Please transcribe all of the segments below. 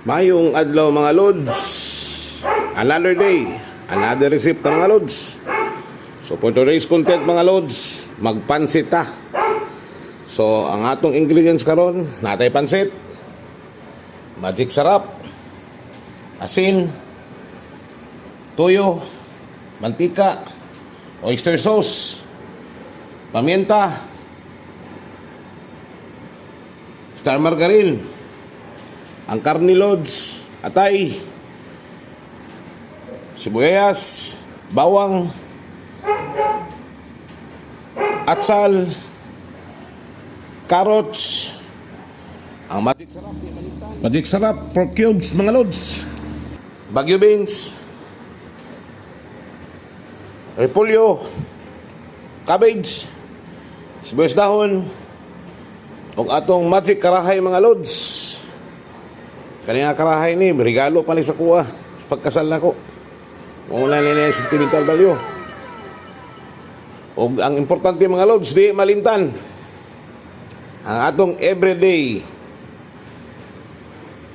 Mayong adlaw mga lods. Another day, another receipt mga lods. So for today's content mga lods, magpansit ta. So ang atong ingredients karon, natay pansit, magic sarap, asin, toyo, mantika, oyster sauce, paminta, star margarine, ang karni lods, atay, sibuyas, bawang, atsal, carrots, ang magic sarap pork cubes mga lods, Baguio beans, repolyo, cabbage, sibuyas dahon, ug atong magic karahay mga lods. Kaniya karahay ni regalo pa ni sa kuha pagkasal nako. Wala ni sentimental value. Ug ang importante mga lods, di malintan. Ang atong everyday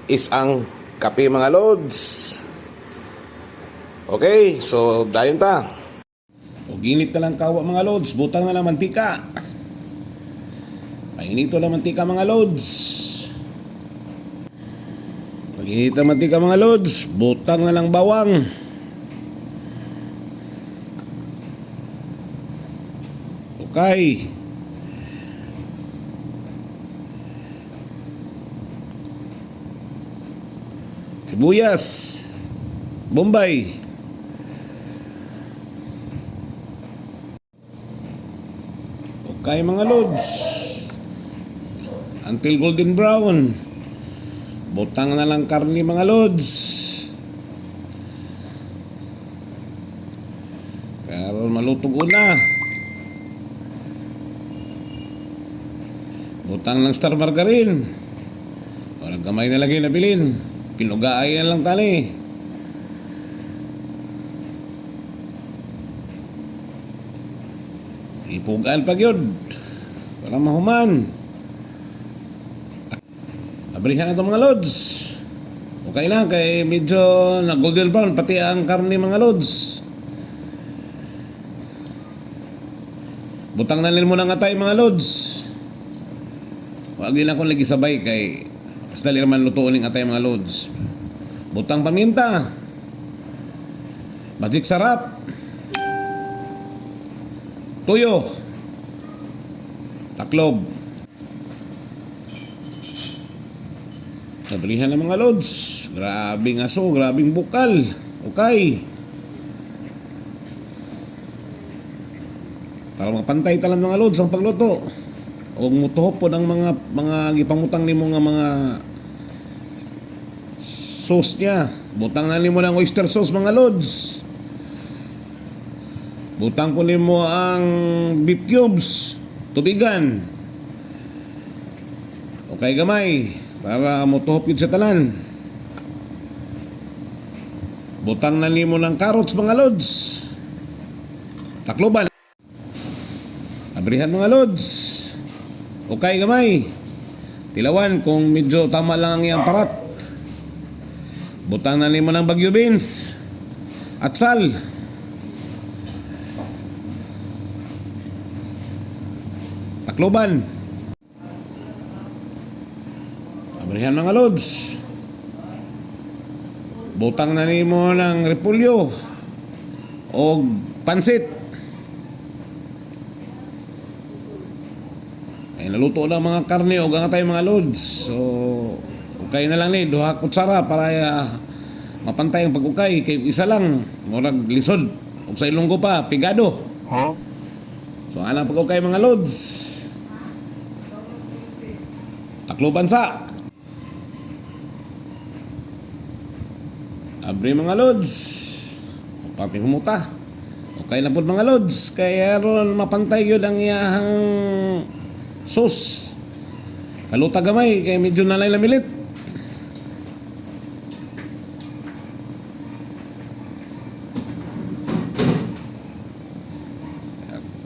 is ang kape mga lods. Okay, so dayon ta. Ug init na lang kawa mga lods, butang na lang mantika. Painito lang mantika mga lods. Pag-init na mantika mga lods, butang na lang bawang. Okay. Sibuyas, bombay. Okay mga lods. Until golden brown. Butang na lang karni mga lods. Pero malutog na. Butang lang star margarine. Walang gamay na lagi na bilin. Pinugaay na lang tali. Ipugaan pag yun. Walang mahuman. Abrihan na ito mga lods. Okay lang, kay medyo na golden brown pati ang karne mga lods. Butang na nila muna nga tayo mga lods. Wag din akong lagi sabay kay mas dali naman lutuin ng atay mga lods. Butang paminta, magic sarap, toyo, taklob. Nabrihan na mga lods. Grabing aso, grabing bukal. Okay. Para mapantay talan mga lods ang pagluto. O mutuhop po ng mga gipangutang nimo nga mga sauce niya. Butang na nimo ng oyster sauce mga lods. Butang po nimo ang beef cubes. Tubigan. Okay gamay. Para mutuhop yun sa talan. Butang na nimo ng carrots mga lods. Takloban. Abrihan mga lods. Okay gamay. Tilawan kung medyo tama lang ang iyang parat. Butang na nimo ng Baguio beans. Atsal. Takloban. Abrihan mga lods. Butang na nimo ng repolyo o pansit. Ay naluto na mga karne o gangatay mga lods. So ukay na lang ni duha kutsara para mapantay ang pag-ukay kay isa lang murag lisod ug sa ilonggo pa pigado. So ana pag-ukay mga lods. Takloban sa abri mga lods. Pati humuta. Okay na po mga lods. Kaya ron mapantay yun ang iyahang sauce. Kaluta gamay. Kaya medyo nalay lamilit.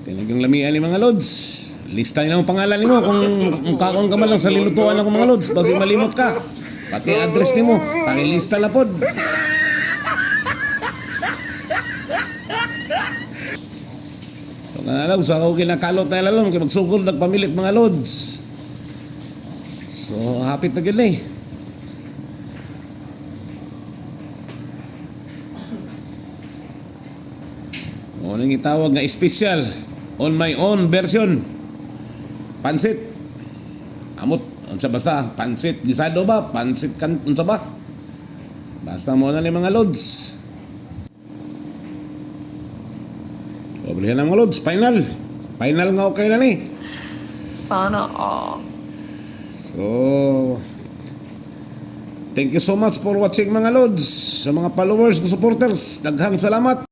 Tinagang lamian ni mga lods. Lista nila ang pangalan nimo kung kaon ka man lang sa lilutuan ako mga lods. Basi malimot ka. Pati address nimo, pakilista na pod. So nga lang, sa ako kinakalot na lalong, kaya magsugod nagpamilit mga lods. So, happy to gid eh. O nang itawag nga special on my own version. Pansit. Amot, unsa basta, pansit gisado ba? Pansit kan unsa ba? Basta mo na ni mga lods. So, bilihan na mga lods, final. Final nga okay na ni. Sana all. So, thank you so much for watching mga lods. Sa mga followers, supporters, daghang salamat.